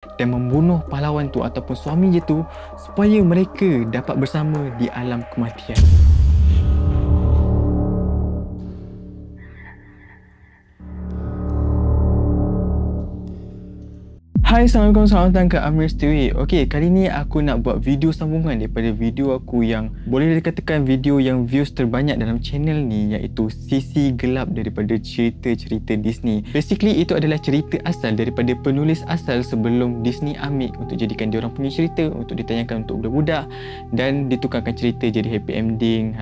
dan membunuh pahlawan tu ataupun suami dia tu supaya mereka dapat bersama di alam kematian. Hai, Assalamualaikum, selamat datang ke Amir Stewie. Okey, kali ni aku nak buat video sambungan daripada video aku yang boleh dikatakan video yang views terbanyak dalam channel ni, iaitu sisi gelap daripada cerita-cerita Disney. Basically, itu adalah cerita asal daripada penulis asal sebelum Disney ambil untuk jadikan diorang punya cerita, untuk ditayangkan untuk budak-budak dan ditukarkan cerita jadi happy ending,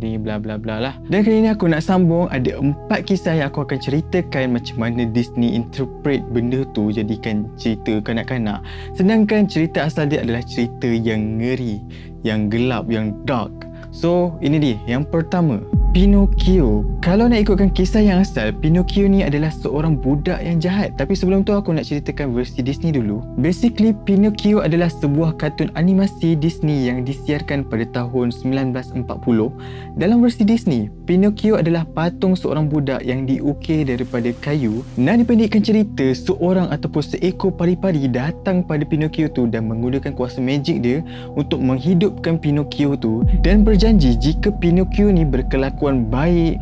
ni bla bla bla lah. Dan kali ni aku nak sambung, ada 4 kisah yang aku akan ceritakan macam mana Disney interpret benda tu jadikan cerita kanak-kanak. Sedangkan cerita asal dia adalah cerita yang ngeri, yang gelap, yang dark. So, ini dia. Yang pertama, Pinocchio. Kalau nak ikutkan kisah yang asal, Pinocchio ni adalah seorang budak yang jahat. Tapi sebelum tu aku nak ceritakan versi Disney dulu. Basically, Pinocchio adalah sebuah kartun animasi Disney yang disiarkan pada tahun 1940. Dalam versi Disney, Pinocchio adalah patung seorang budak yang diukir daripada kayu. Nak dipendekkan cerita, seorang ataupun seekor pari-pari datang pada Pinocchio tu dan menggunakan kuasa magic dia untuk menghidupkan Pinocchio tu dan berjanji jika Pinocchio ni berkelakuan baik,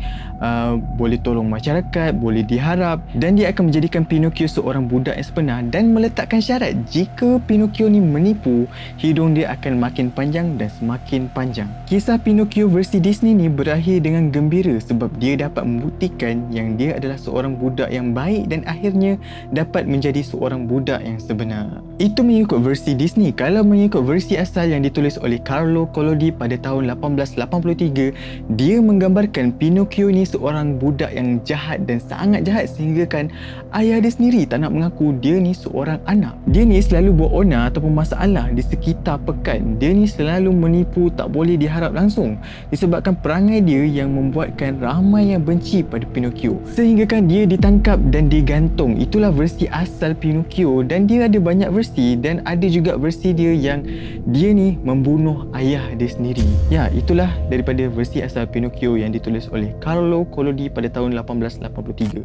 boleh tolong masyarakat, boleh diharap, dan dia akan menjadikan Pinocchio seorang budak yang sebenar dan meletakkan syarat jika Pinocchio ni menipu, hidung dia akan makin panjang dan semakin panjang. Kisah Pinocchio versi Disney ni berakhir dengan gembira sebab dia dapat membuktikan yang dia adalah seorang budak yang baik dan akhirnya dapat menjadi seorang budak yang sebenar. Itu mengikut versi Disney. Kalau mengikut versi asal yang ditulis oleh Carlo Collodi pada tahun 1883, dia menggambarkan Pinocchio ni seorang budak yang jahat dan sangat jahat sehingga kan ayah dia sendiri tak nak mengaku dia ni seorang anak. Dia ni selalu buat onar ataupun masalah di sekitar pekan. Dia ni selalu menipu, tak boleh diharap langsung disebabkan perangai dia yang membuatkan ramai yang benci pada Pinocchio sehingga kan dia ditangkap dan digantung. Itulah versi asal Pinocchio dan dia ada banyak versi dan ada juga versi dia yang dia ni membunuh ayah dia sendiri. Ya, itulah daripada versi asal Pinocchio yang ditulis oleh Carlo Collodi pada tahun 1883.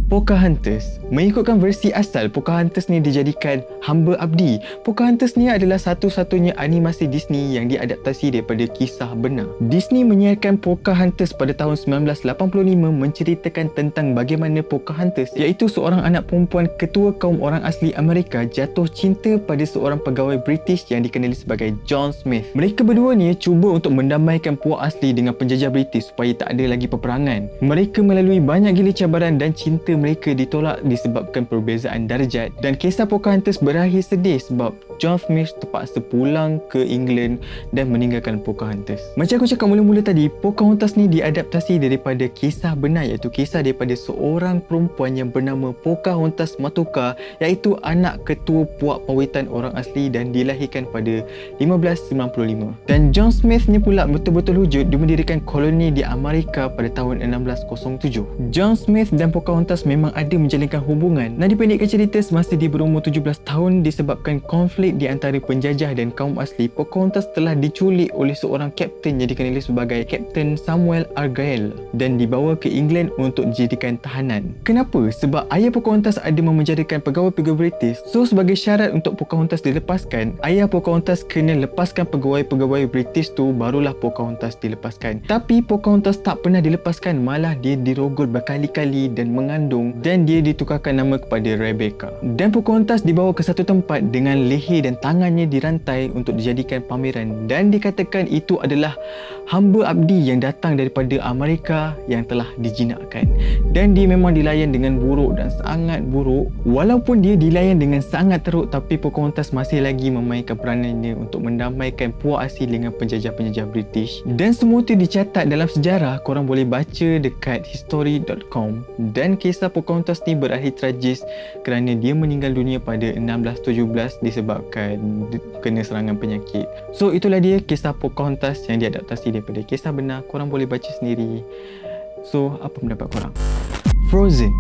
Pocahontas. Mengikutkan versi asal, Pocahontas ni dijadikan hamba abdi. Pocahontas ni adalah satu-satunya animasi Disney yang diadaptasi daripada kisah benar. Disney menyiarkan Pocahontas pada tahun 1985 menceritakan tentang bagaimana Pocahontas, iaitu seorang anak perempuan ketua kaum orang asli Amerika, jatuh cinta pada seorang pegawai British yang dikenali sebagai John Smith. Mereka berdua ni cuba untuk mendamaikan puak asli dengan penjajah British supaya tak ada lagi peperangan. Mereka melalui banyak gila cabaran dan cinta mereka ditolak disebabkan perbezaan darjat dan kisah Pocahontas berakhir sedih sebab John Smith terpaksa pulang ke England dan meninggalkan Pocahontas. Macam aku cakap mula-mula tadi, Pocahontas ni diadaptasi daripada kisah benar, iaitu kisah daripada seorang perempuan yang bernama Pocahontas Matuka, iaitu anak ketua puak pawitan orang asli dan dilahirkan pada 1595. Dan John Smith ni pula betul-betul wujud, dia mendirikan koloni di Amerika pada tahun 1607. John Smith dan Pocahontas memang ada menjalinkan hubungan. Nak dipendekkan cerita, semasa dia berumur 17 tahun disebabkan konflik di antara penjajah dan kaum asli, Pocahontas telah diculik oleh seorang kapten yang dikenali sebagai Kapten Samuel Argyle dan dibawa ke England untuk dijadikan tahanan. Kenapa? Sebab ayah Pocahontas ada memenjarakan pegawai-pegawai British. So sebagai syarat untuk Pocahontas dilepaskan, ayah Pocahontas kena lepaskan pegawai-pegawai British tu, barulah Pocahontas dilepaskan. Tapi Pocahontas tak pernah dilepaskan, malah dia dirogol berkali-kali dan mengandung dan dia ditukarkan nama kepada Rebecca. Dan Pocahontas dibawa ke satu tempat dengan leher dan tangannya dirantai untuk dijadikan pameran dan dikatakan itu adalah hamba abdi yang datang daripada Amerika yang telah dijinakkan. Dan dia memang dilayan dengan buruk dan sangat buruk. Walaupun dia dilayan dengan sangat teruk, tapi Pocahontas masih lagi memainkan peranannya untuk mendamaikan puak asli dengan penjajah-penjajah British. Dan semua itu dicatat dalam sejarah, korang boleh baca dekat history.com. Dan kisah Pocahontas ni berakhir tragis kerana dia meninggal dunia pada 1617 disebabkan kena serangan penyakit. So itulah dia kisah Pocahontas yang diadaptasi daripada kisah benar. Korang boleh baca sendiri. So apa pendapat korang? Frozen.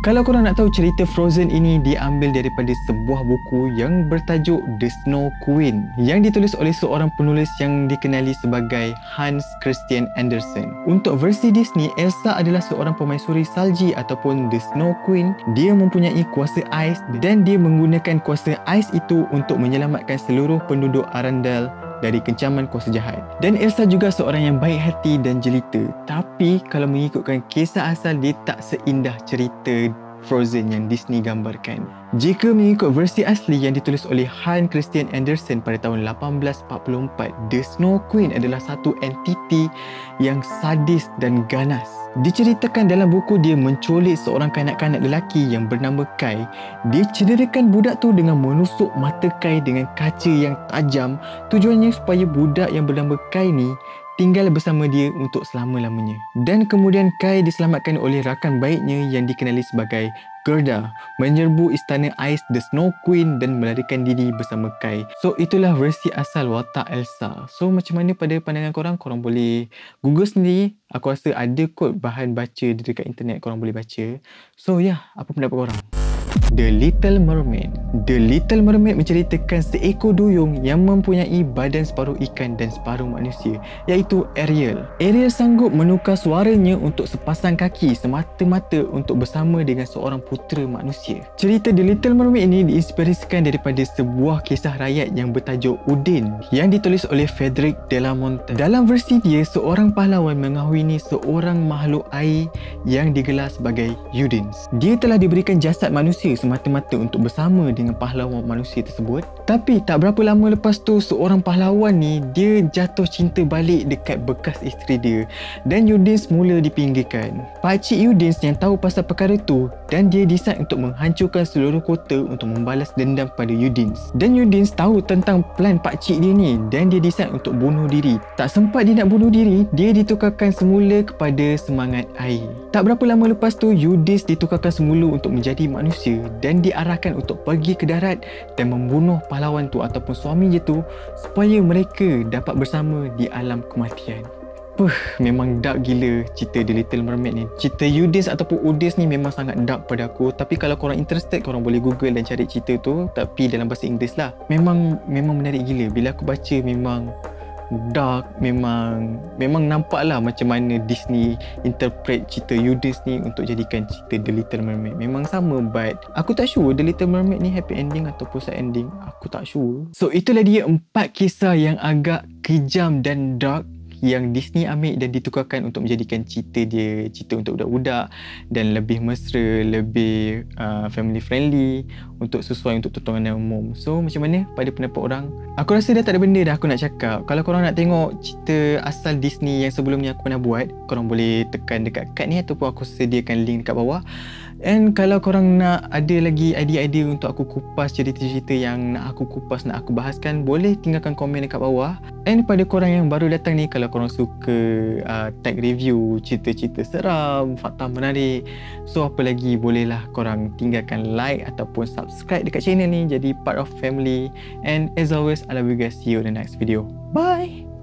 Kalau korang nak tahu, cerita Frozen ini diambil daripada sebuah buku yang bertajuk The Snow Queen yang ditulis oleh seorang penulis yang dikenali sebagai Hans Christian Andersen. Untuk versi Disney, Elsa adalah seorang permaisuri salji ataupun The Snow Queen. Dia mempunyai kuasa ais dan dia menggunakan kuasa ais itu untuk menyelamatkan seluruh penduduk Arendelle dari kencaman kuasa jahat. Dan Elsa juga seorang yang baik hati dan jelita. Tapi kalau mengikutkan kisah asal, dia tak seindah cerita Frozen yang Disney gambarkan. Jika mengikut versi asli yang ditulis oleh Hans Christian Andersen pada tahun 1844, The Snow Queen adalah satu entiti yang sadis dan ganas. Diceritakan dalam buku, dia menculik seorang kanak-kanak lelaki yang bernama Kai. Dia cederakan budak tu dengan menusuk mata Kai dengan kaca yang tajam. Tujuannya supaya budak yang bernama Kai ni tinggal bersama dia untuk selama-lamanya. Dan kemudian Kai diselamatkan oleh rakan baiknya yang dikenali sebagai Gerda, menyerbu istana ais The Snow Queen dan melarikan diri bersama Kai. So itulah versi asal watak Elsa. So macam mana pada pandangan korang? Korang boleh Google sendiri. Aku rasa ada kot bahan baca di dekat internet, korang boleh baca. So apa pendapat korang? The Little Mermaid. The Little Mermaid menceritakan seekor duyung yang mempunyai badan separuh ikan dan separuh manusia, iaitu Ariel. Ariel sanggup menukar suaranya untuk sepasang kaki semata-mata untuk bersama dengan seorang putera manusia. Cerita The Little Mermaid ini diinspirasikan daripada sebuah kisah rakyat yang bertajuk Udin yang ditulis oleh Frederick de la Montagne. Dalam versi dia, seorang pahlawan mengahwini seorang makhluk air yang digelar sebagai Udins. Dia telah diberikan jasad manusia semata-mata untuk bersama dengan pahlawan manusia tersebut. Tapi tak berapa lama lepas tu, seorang pahlawan ni dia jatuh cinta balik dekat bekas isteri dia dan Udins mula dipinggirkan. Pakcik Udins yang tahu pasal perkara tu dan dia decide untuk menghancurkan seluruh kota untuk membalas dendam pada Udins. Dan Udins tahu tentang plan pakcik dia ni dan dia decide untuk bunuh diri. Tak sempat dia nak bunuh diri, dia ditukarkan semula kepada semangat air. Tak berapa lama lepas tu, Udins ditukarkan semula untuk menjadi manusia dan diarahkan untuk pergi ke darat dan membunuh pahlawan tu ataupun suami dia tu supaya mereka dapat bersama di alam kematian. Memang dark gila cerita The Little Mermaid ni. Cerita Udins ataupun Udins ni memang sangat dark pada aku. Tapi kalau korang interested, korang boleh google dan cari cerita tu, tapi dalam bahasa Inggeris lah. Memang menarik gila. Bila aku baca memang dark, memang nampak lah macam mana Disney interpret cerita Udins ni untuk jadikan cerita The Little Mermaid. Memang sama, but aku tak sure The Little Mermaid ni happy ending ataupun sad ending. Aku tak sure. So itulah dia 4 kisah yang agak kejam dan dark yang Disney ambil dan ditukarkan untuk menjadikan cerita dia cerita untuk budak-budak dan lebih mesra, lebih family friendly, untuk sesuai untuk tontonan umum. So macam mana pada pendapat orang? Aku rasa dah tak ada benda dah aku nak cakap. Kalau korang nak tengok cerita asal Disney yang sebelum ni aku pernah buat, korang boleh tekan dekat kad ni ataupun aku sediakan link dekat bawah. And kalau korang nak ada lagi idea-idea untuk aku kupas cerita-cerita yang nak aku kupas, nak aku bahaskan, boleh tinggalkan komen dekat bawah. And pada korang yang baru datang ni, kalau korang suka tag review cerita-cerita seram, fakta menarik, so apa lagi, bolehlah korang tinggalkan like ataupun subscribe dekat channel ni, jadi part of family. And as always, I love you guys. See you in the next video. Bye!